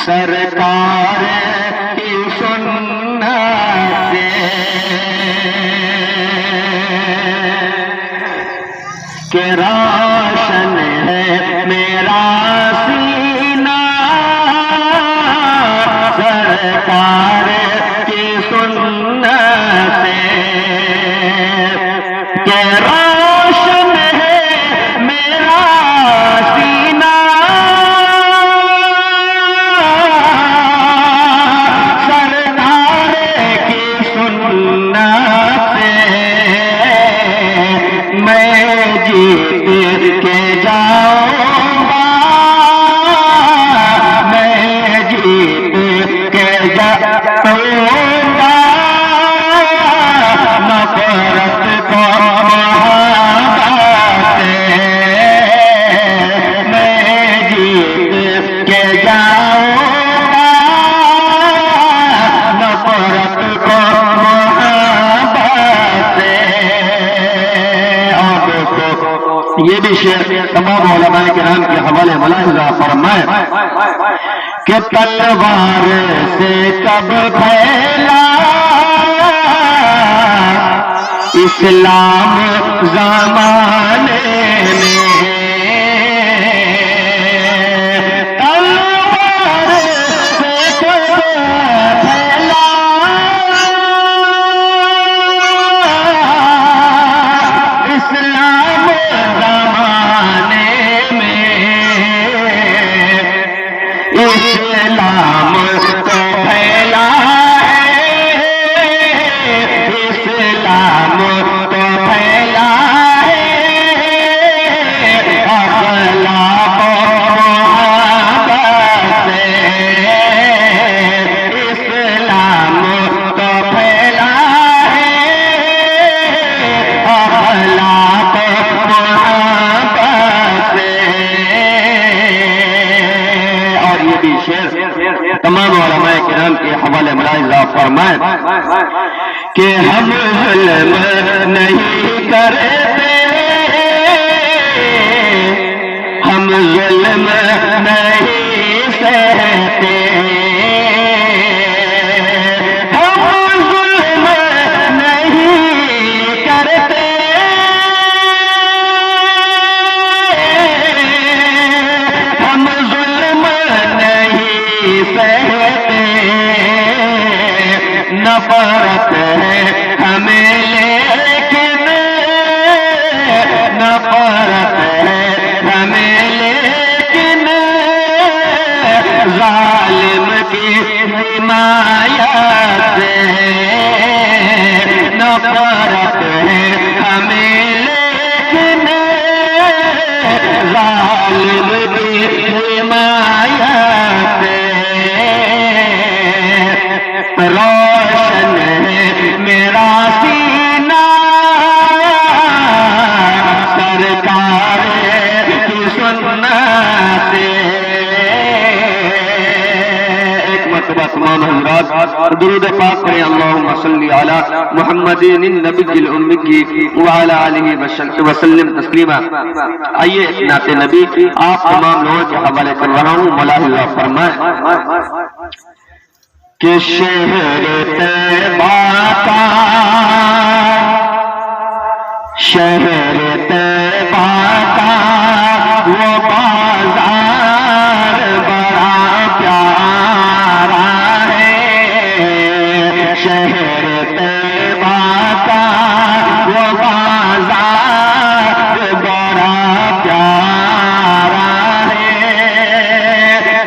सरकार की सुन्नत के रोशन है मेरा सीना, सरकार की सुन्नत के रोशन है मेरा सीना, सरकार की सुन्नत मैं जीत के जाऊंगा, मैं जीत के जाऊंगा, नफरत को मोहब्बत मैं जीत के जाऊंगा, नफरत को मोहब्बत। ये भी शेर तमाम उलमाए किराम के हवाले मुलाहिजा फरमाए कि तलवार से कब फैला इस्लाम ज़माने में, तलवार से कब फैला इस्लाम ज़माने में, इस्लाम तो फैला है, इस्लाम तो फैला है, अखलाक मोहब्बत इस्लाम तो फैला है, अखलाक मोहब्बत। और ये भी शेर तमाम उलमाए किराम के हवाले मुलाहिजा फरमाए कि हम जुल्म नहीं करते, हम जुल्म नहीं सहते, हम जुल्म नहीं करते, हम जुल्म नहीं सहते, नफरत है हमें लेकिन, नफरत है हमें लेकिन, जालिम की हिमायत नफरत है हमें लेकिन, जालिम की हिमायत। रोशन है मेरा सीना, सरकार की सुन्नत। एक मरतबा तमाम हज़रात दुरूद पाक पढ़े, अल्लाहुम्मा सल्ली अला मुहम्मदिन नबिय्यिल उम्मी व अला आलिहि वसल्लम तस्लीमा। आइए नाते नबी आप तमाम लोगों के हवाले कर रहा हूँ, मुलाहिजा फरमाए कि शहर तैबा का, शहर तैबा का वो बाजार बड़ा प्यारा है, शहर तैबा का वो बाजार बड़ा प्यारा है,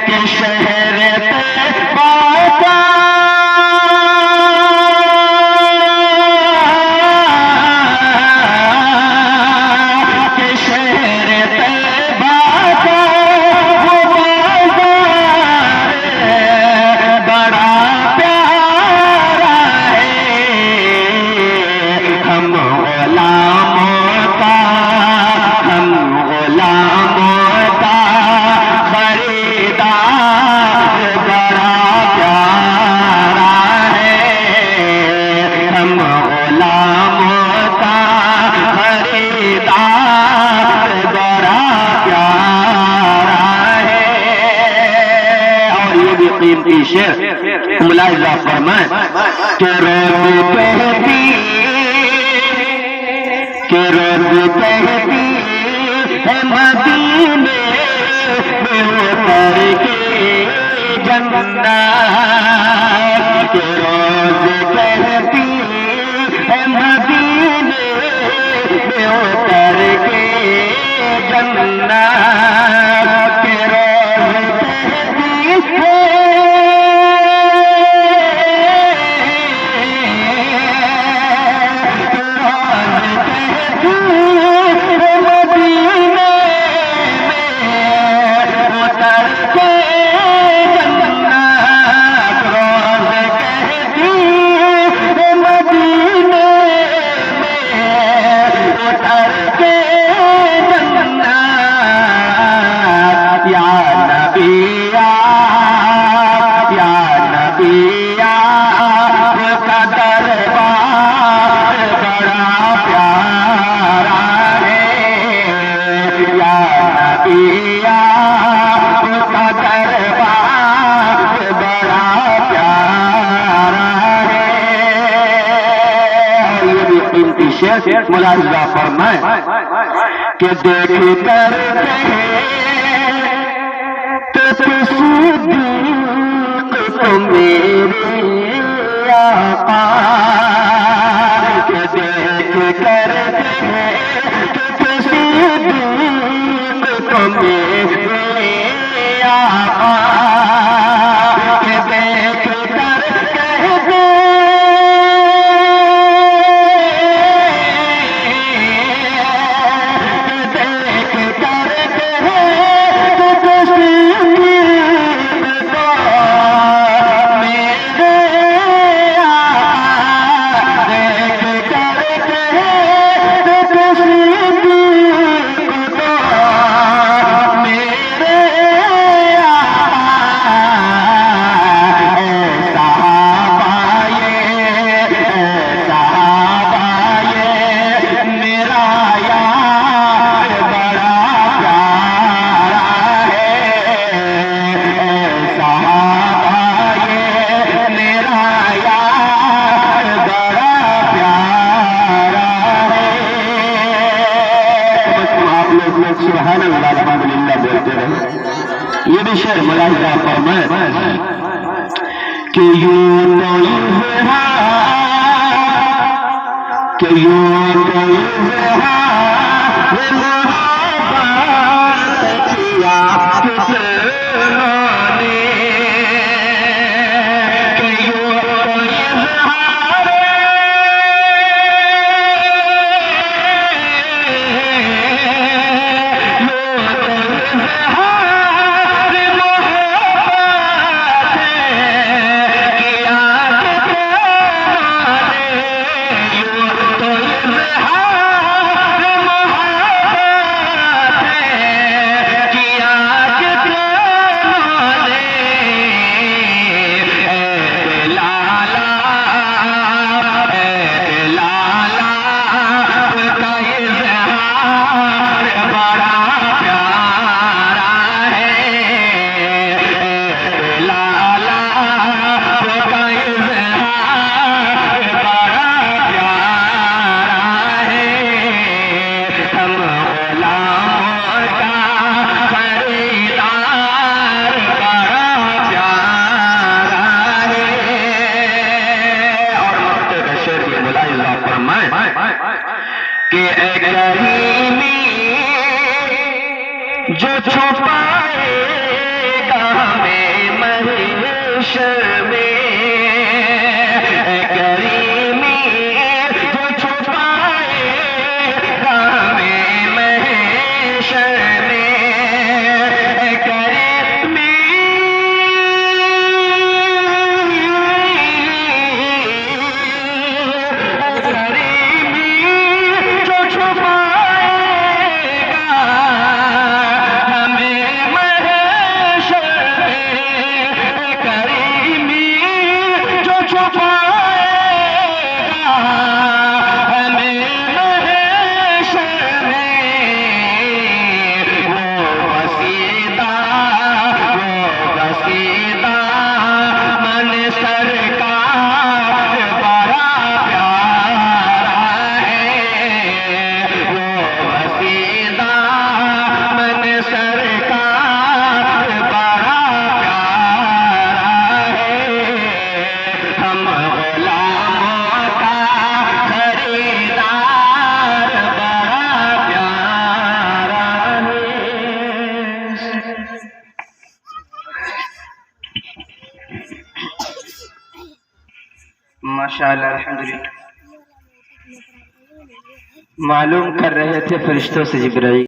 कि शहर तैबा का कीमती शेर मुलाहिजा फरमाए कि रोज़ कहती है मदीने में उतर के जन्नत, के रोज़ कहती है मदीने में उतर के जन्नत, के रोज़ कहती है मुलाहिजा फरमाए कि देख कर तो मेरे आका, के देख कर तो मेरे आका, के देख कर ये भी शेर मुलाहिजा फरमाए कि यूं तो जो छुपाएगा हमें महशर में, करीमी जो छुपाएगा हमें महशर में, करीमी जो छुपाएगा हमें महशर में, करीमी माशाअल्लाह, अल्हम्दुलिल्लाह। मालूम कर रहे थे फरिश्तों से जिब्राइल।